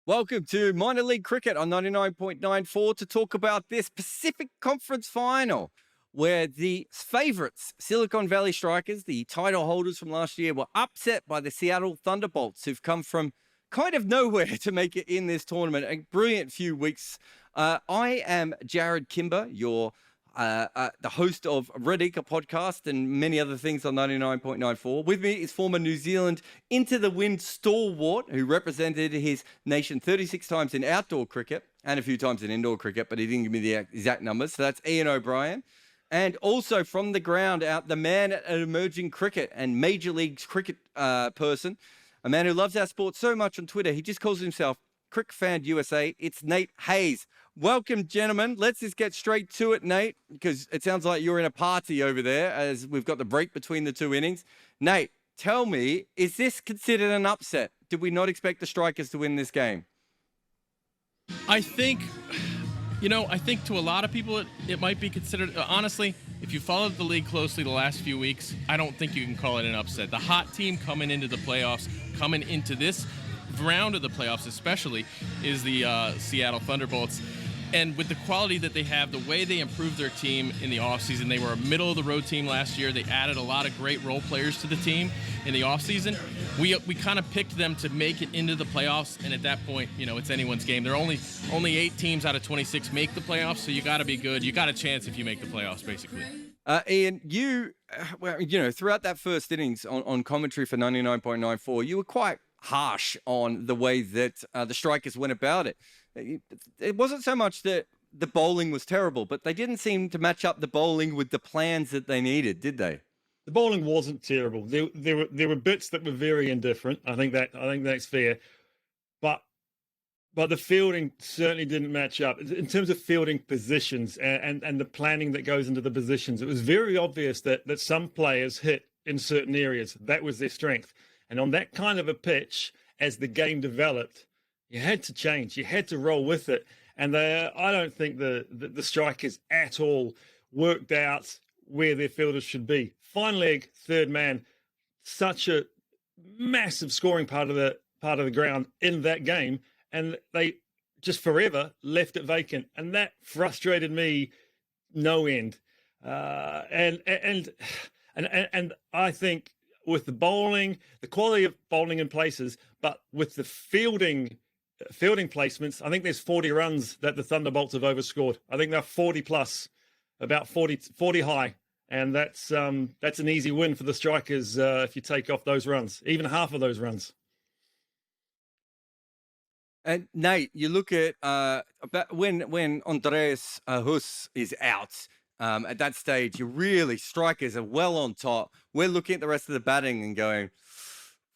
Welcome to Minor League Cricket on 99.94 to talk about this Pacific Conference final where the favourites, Silicon Valley Strikers, the title holders from last year, were upset by the Seattle Thunderbolts, who've come from kind of nowhere to make it in this tournament. A brilliant few weeks. I am Jarrod Kimber, your the host of Red Ika podcast and many other things on 99.94. With me is former New Zealand Into the Wind stalwart who represented his nation 36 times in outdoor cricket and a few times in indoor cricket, but he didn't give me the exact numbers. So that's Iain O'Brien. And also from the ground out, the man at emerging cricket and major leagues cricket person, a man who loves our sport so much on Twitter, he just calls himself Crick Fan USA. It's Nate Hayes. Welcome, gentlemen. Let's just get straight to it, Nate, because it sounds like you're in a party over there as we've got the break between the two innings. Nate, tell me, is this considered an upset? Did we not expect the Strikers to win this game? I think to a lot of people it might be considered, honestly, if you followed the league closely the last few weeks, I don't think you can call it an upset. The hot team coming into the playoffs, coming into this round of the playoffs especially, is the Seattle Thunderbolts. And with the quality that they have, the way they improved their team in the offseason, they were a middle-of-the-road team last year. They added a lot of great role players to the team in the offseason. We kind of picked them to make it into the playoffs, and at that point, it's anyone's game. There are only 8 teams out of 26 make the playoffs, so you got to be good. You got a chance if you make the playoffs, basically. Iain, throughout that first innings on commentary for 99.94, you were quite harsh on the way that the Strikers went about it. It wasn't so much that the bowling was terrible, but they didn't seem to match up the bowling with the plans that they needed, did they? The bowling wasn't terrible. There were bits that were very indifferent. I think that's fair, but the fielding certainly didn't match up in terms of fielding positions and the planning that goes into the positions. It was very obvious that some players hit in certain areas. That was their strength, and on that kind of a pitch, as the game developed, you had to change. You had to roll with it. And I don't think the Strikers at all worked out where their fielders should be. Fine leg, third man, such a massive scoring part of the ground in that game, and they just forever left it vacant, and that frustrated me no end. And I think with the bowling, the quality of bowling in places, but with the fielding placements, I think there's 40 runs that the Thunderbolts have overscored. I think they're 40 plus, about 40 high, and that's an easy win for the Strikers if you take off those runs, even half of those runs. And Nate, you look at when Andreas Hus is out, at that stage, Strikers are well on top. We're looking at the rest of the batting and going,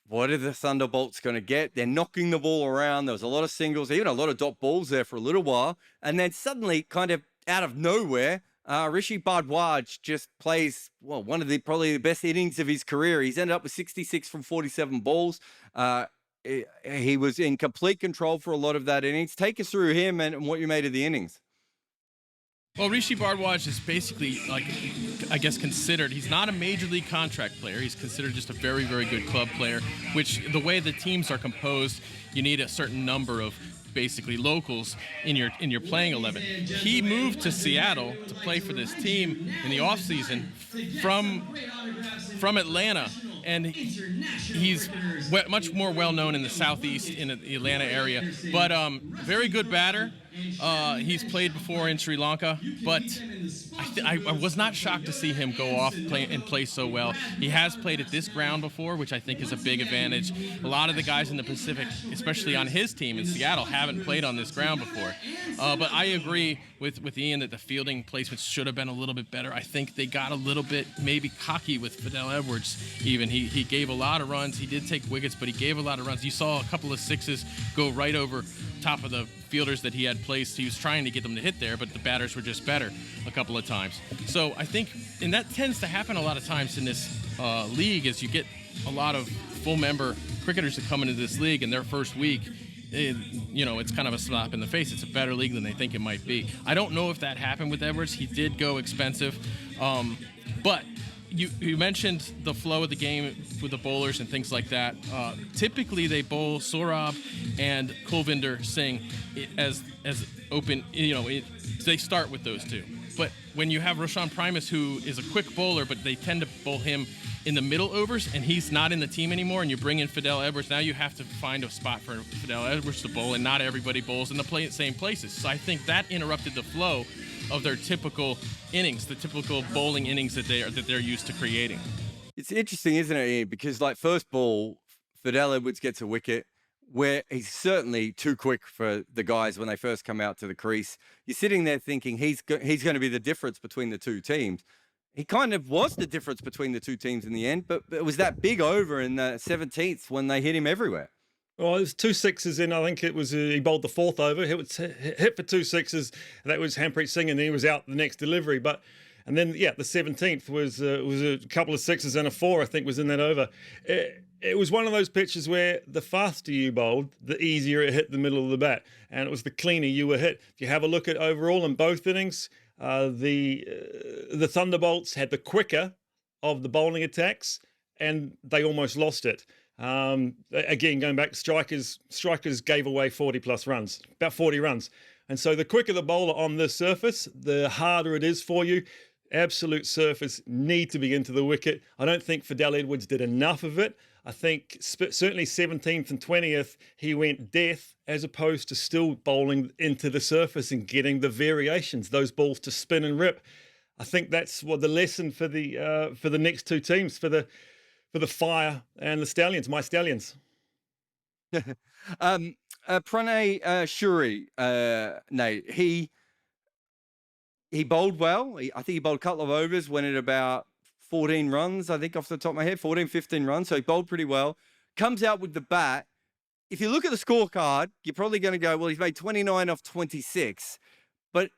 what are the Thunderbolts going to get? They're knocking the ball around. There was a lot of singles, even a lot of dot balls there for a little while. And then suddenly, kind of out of nowhere, Rishi Bardwaj just plays, one of probably the best innings of his career. He's ended up with 66 from 47 balls. He was in complete control for a lot of that innings. Take us through him and what you made of the innings. Well, Rishi Bardwaj is basically, considered, he's not a major league contract player. He's considered just a very, very good club player, which the way the teams are composed, you need a certain number of basically locals in your playing 11. He moved to Seattle to play for this team in the offseason from Atlanta, and he's much more well-known in the Southeast, in the Atlanta area, but very good batter. He's played before in Sri Lanka, but I was not shocked to see him go off and play so well. He has played at this ground before, which I think is a big advantage. A lot of the guys in the Pacific, especially on his team in Seattle, haven't played on this ground before. But I agree with Iain that the fielding placements should have been a little bit better. I think they got a little bit maybe cocky with Fidel Edwards even. He gave a lot of runs. He did take wickets, but he gave a lot of runs. You saw a couple of sixes go right over top of the fielders that he had placed. He was trying to get them to hit there, but the batters were just better a couple of times. So I think, and that tends to happen a lot of times in this league, as you get a lot of full member cricketers that come into this league in their first week. It's kind of a slap in the face. It's a better league than they think it might be. I don't know if that happened with Edwards. He did go expensive, but You mentioned the flow of the game with the bowlers and things like that. Typically, they bowl Saurabh and Kulvinder Singh as open. They start with those two. But when you have Roshan Primus, who is a quick bowler, but they tend to bowl him in the middle overs, and he's not in the team anymore, and you bring in Fidel Edwards, now you have to find a spot for Fidel Edwards to bowl, and not everybody bowls in the same places. So I think that interrupted the flow of their typical innings, the typical bowling innings that they're used to creating. It's interesting, isn't it, Ian? Because like first ball, Fidel Edwards gets a wicket where he's certainly too quick for the guys when they first come out to the crease. You're sitting there thinking he's going to be the difference between the two teams. He kind of was the difference between the two teams in the end, but it was that big over in the 17th when they hit him everywhere. Well, it was 2 sixes in. I think it was he bowled the fourth over. He was hit for 2 sixes. That was Harpreet Singh, and he was out the next delivery. And then the 17th was a couple of sixes and a 4. I think was in that over. It was one of those pitches where the faster you bowled, the easier it hit the middle of the bat, and it was the cleaner you were hit. If you have a look at overall in both innings, the Thunderbolts had the quicker of the bowling attacks, and they almost lost it. Again, going back, strikers gave away 40 plus runs, about 40 runs. And so the quicker the bowler on this surface, the harder it is for you. Absolute surface need to be into the wicket. I don't think Fidel Edwards did enough of it. I think certainly 17th and 20th, he went death as opposed to still bowling into the surface and getting the variations, those balls to spin and rip. I think that's what the lesson for the next two teams, for the Fire and the Stallions, my Stallions. Pranay Shuri, Nate, he bowled well. I think he bowled a couple of overs, went at about 14 runs, I think off the top of my head, 14, 15 runs. So he bowled pretty well. Comes out with the bat. If you look at the scorecard, you're probably going to go, well, he's made 29 off 26. But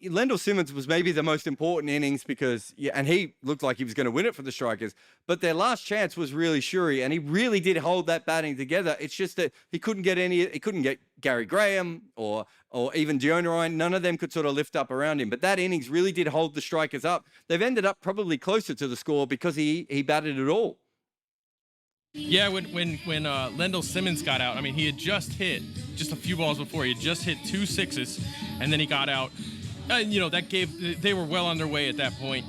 Lendl Simmons was maybe the most important innings because, and he looked like he was going to win it for the Strikers. But their last chance was really Shuri, and he really did hold that batting together. It's just that he couldn't get Gary Graham or even Dion Ryan. None of them could sort of lift up around him. But that innings really did hold the Strikers up. They've ended up probably closer to the score because he batted it all. Yeah, when Lendl Simmons got out, I mean, he had just hit a few balls before. He had just hit 2 sixes, and then he got out. They were well underway at that point.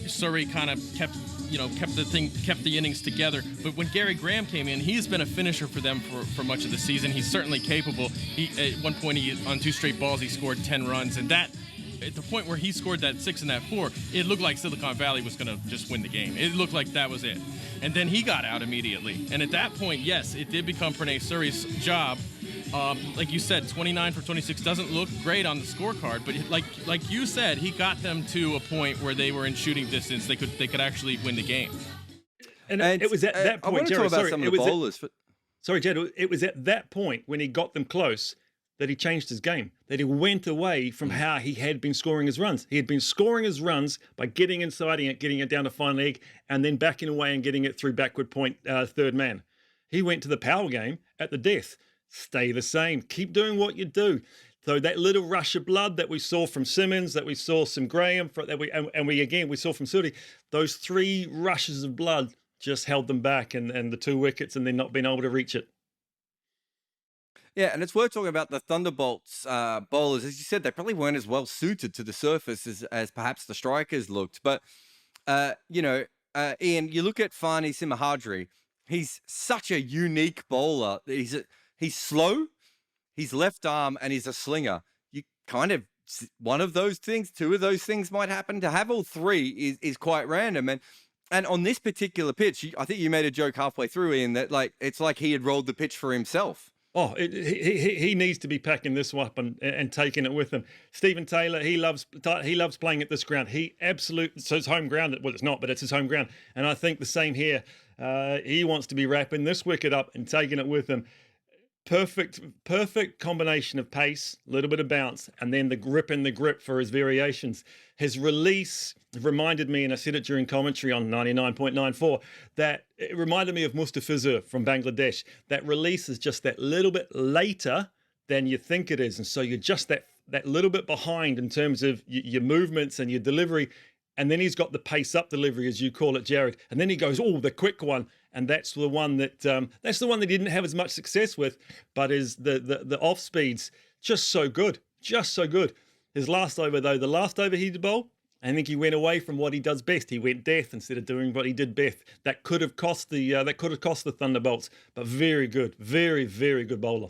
Surrey kind of kept the innings together. But when Gary Graham came in, he's been a finisher for them for much of the season. He's certainly capable. At one point, on 2 straight balls, he scored 10 runs, and that. At the point where he scored that 6 and that 4, it looked like Silicon Valley was going to just win the game. It looked like that was it. And then he got out immediately. And at that point, yes, it did become Pranay Surrey's job. Like you said, 29 for 26 doesn't look great on the scorecard, but like you said, he got them to a point where they were in shooting distance. They could actually win the game. And it was at that point, I want to talk about some of the bowlers. Jarrod, it was at that point when he got them close that he changed his game, that he went away from how he had been scoring his runs. He had been scoring his runs by getting inside it, getting it down to fine leg, and then backing away and getting it through backward point, third man. He went to the power game at the death. Stay the same. Keep doing what you do. So that little rush of blood that we saw from Simmons, that we saw from Graham, we saw from Suri, those 3 rushes of blood just held them back and the 2 wickets and then not being able to reach it. Yeah, and it's worth talking about the Thunderbolts bowlers. As you said, they probably weren't as well suited to the surface as perhaps the Strikers looked. But, Ian, you look at Fani Simahadri. He's such a unique bowler. He's slow, he's left arm, and he's a slinger. You kind of, one of those things, 2 of those things might happen. To have all 3 is quite random. And on this particular pitch, I think you made a joke halfway through, Ian, that it's like he had rolled the pitch for himself. Oh, he needs to be packing this one up and taking it with him. Stephen Taylor, he loves playing at this ground. So it's home ground. Well, it's not, but it's his home ground. And I think the same here. He wants to be wrapping this wicket up and taking it with him. Perfect combination of pace, a little bit of bounce, and then the grip for his variations. His release reminded me, and I said it during commentary on 99.94, that it reminded me of Mustafizur from Bangladesh. That release is just that little bit later than you think it is. And so you're just that little bit behind in terms of your movements and your delivery. and then he's got the pace up delivery, as you call it, Jarrod, and then he goes, oh, the quick one, and that's the one that he didn't have as much success with, but is the off speeds just so good, His last over though, the last over he did bowl, I think he went away from what he does best. He went death instead of doing what he did best. That could have cost the Thunderbolts, but very good, very, very good bowler.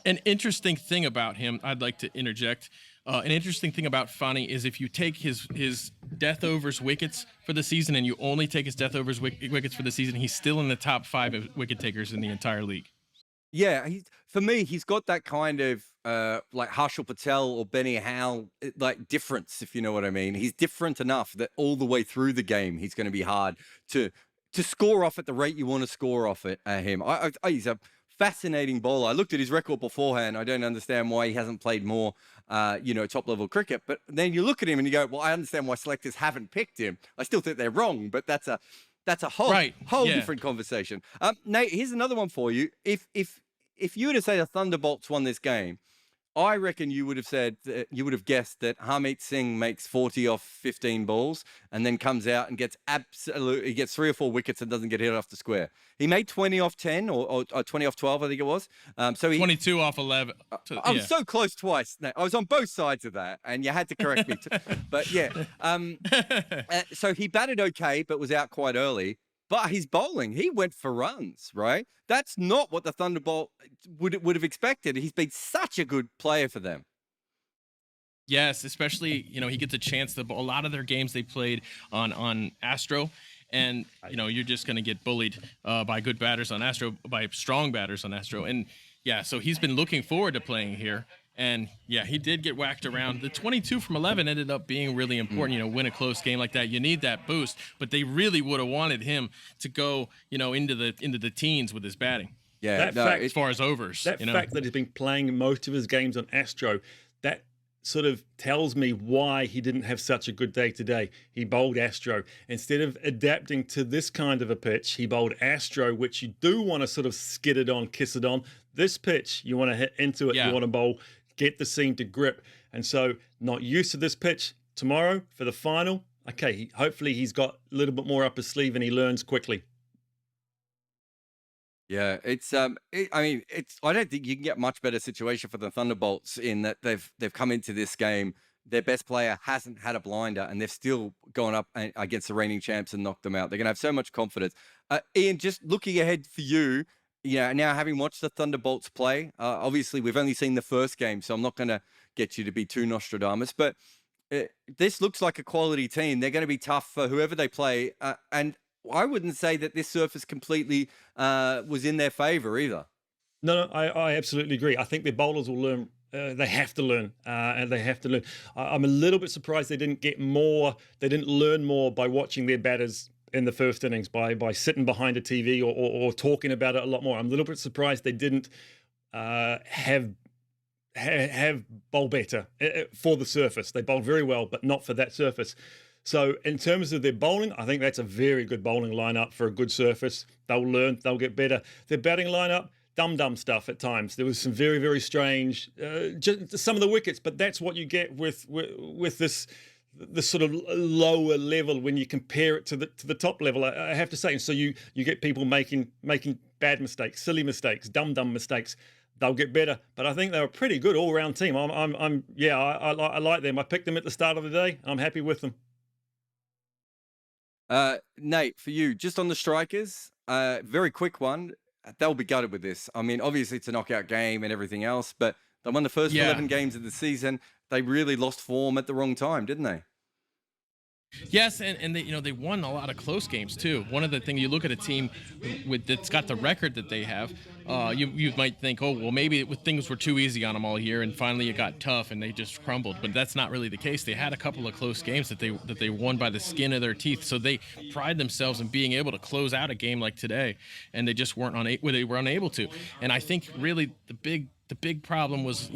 An interesting thing about him, I'd like to interject. An interesting thing about Fani is if you take his death overs wickets for the season and you only take his death overs wickets for the season, he's still in the top 5 of wicket takers in the entire league. Yeah, for me, he's got that kind of like Harshal Patel or Benny Howell like difference, if you know what I mean. He's different enough that all the way through the game, he's going to be hard to score off at the rate you want to score off at him. He's a fascinating bowler. I looked at his record beforehand. I don't understand why he hasn't played more, top level cricket. But then you look at him and you go, well, I understand why selectors haven't picked him. I still think they're wrong, but that's a whole different conversation. Nate, here's another one for you. If you were to say the Thunderbolts won this game, I reckon you would have guessed that Harmeet Singh makes 40 off 15 balls and then comes out and gets 3 or 4 wickets and doesn't get hit off the square. He made 20 off 10 or 20 off 12, I think it was. So 22 off 11. I was so close twice. I was on both sides of that, and you had to correct me. But yeah, so he batted okay, but was out quite early. But his bowling, he went for runs, right? That's not what the Thunderbolt would have expected. He's been such a good player for them. Yes, especially, he gets a chance to bowl. A lot of their games they played on Astro, and, you're just going to get bullied by good batters on Astro, by strong batters on Astro. And, yeah, so he's been looking forward to playing here. And, yeah, he did get whacked around. The 22 from 11 ended up being really important, win a close game like that. You need that boost. But they really would have wanted him to go, into the teens with his batting. Yeah, as far as overs. That fact that he's been playing most of his games on Astro, that sort of tells me why he didn't have such a good day today. He bowled Astro. Instead of adapting to this kind of a pitch, he bowled Astro, which you do want to sort of skid it on, kiss it on. This pitch, you want to hit into it, you want to bowl, get the seam to grip. And so not used to this pitch. Tomorrow for the final, okay, hopefully he's got a little bit more up his sleeve and he learns quickly. Yeah, I don't think you can get much better situation for the Thunderbolts in that they've come into this game. Their best player hasn't had a blinder and they've still gone up against the reigning champs and knocked them out. They're going to have so much confidence. Iain, just looking ahead for you, now having watched the Thunderbolts play, obviously we've only seen the first game, so I'm not going to get you to be too Nostradamus, but this looks like a quality team. They're going to be tough for whoever they play, and I wouldn't say that this surface completely was in their favor either. No, I absolutely agree. I think their bowlers will learn. They have to learn, and they have to learn. I'm a little bit surprised they didn't get more. They didn't learn more by watching their batters in the first innings, by sitting behind a TV or talking about it a lot more. I'm a little bit surprised they didn't have bowl better for the surface. They bowled very well, but not for that surface. So in terms of their bowling, I think that's a very good bowling lineup for a good surface. They'll learn, they'll get better. Their batting lineup, dumb stuff at times. There was some very, very strange, just some of the wickets, but that's what you get with this sort of lower level when you compare it to the top level. I have to say, and so you get people making bad mistakes, silly mistakes, dumb mistakes. They'll get better, but I think they're a pretty good all-round team. I like them. I picked them at the start of the day. I'm happy with them. Nate, for you, just on the strikers, very quick one. They'll be gutted with this. I mean, obviously it's a knockout game and everything else, but they won the first 11 games of the season. They really lost form at the wrong time, didn't they? Yes, and they won a lot of close games too. One of the things, you look at a team that's got the record that they have, you might think, oh well, maybe things were too easy on them all year, and finally it got tough and they just crumbled. But that's not really the case. They had a couple of close games that they won by the skin of their teeth. So they pride themselves in being able to close out a game like today, and they just were unable to. And I think really the big problem was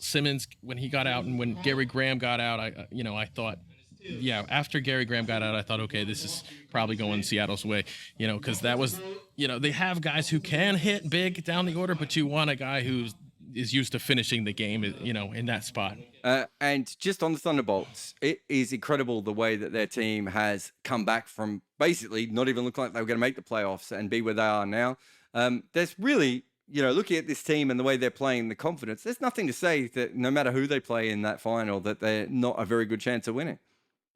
Simmons when he got out, and when Gary Graham got out. I thought. Yeah, after Gary Graham got out, I thought, okay, this is probably going Seattle's way, because that was, they have guys who can hit big down the order, but you want a guy who's, is used to finishing the game, in that spot. And just on the Thunderbolts, it is incredible the way that their team has come back from basically not even look like they were going to make the playoffs and be where they are now. There's really, looking at this team and the way they're playing, the confidence, there's nothing to say that no matter who they play in that final, that they're not a very good chance of winning.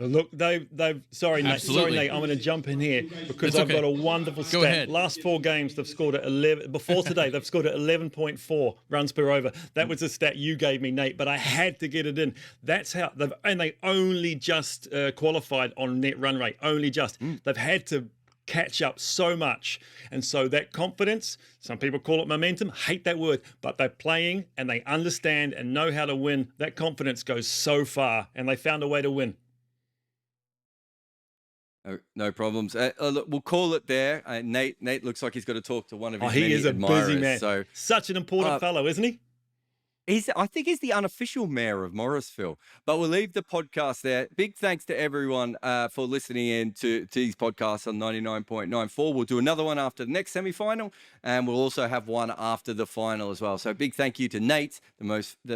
Look, they've. Sorry, Nate. Absolutely. Sorry, Nate. I'm going to jump in here because It's I've okay. got a wonderful stat. Go ahead. Last 4 games, they've scored at 11. Before today, they've scored at 11.4 runs per over. That was the stat you gave me, Nate, but I had to get it in. That's how they only just qualified on net run rate. Only just. They've had to catch up so much, and so that confidence. Some people call it momentum. Hate that word, but they're playing and they understand and know how to win. That confidence goes so far, and they found a way to win. No problems. Look, we'll call it there. Nate looks like he's got to talk to one of his He many is a admirers. busy man. So Such an important fellow, isn't he? I think he's the unofficial mayor of Morrisville. But we'll leave the podcast there. Big thanks to everyone for listening in to these podcasts on 99.94. We'll do another one after the next semi-final, and we'll also have one after the final as well. So big thank you to Nate, the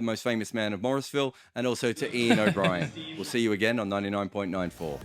most famous man of Morrisville, and also to Iain O'Brien. We'll see you again on 99.94.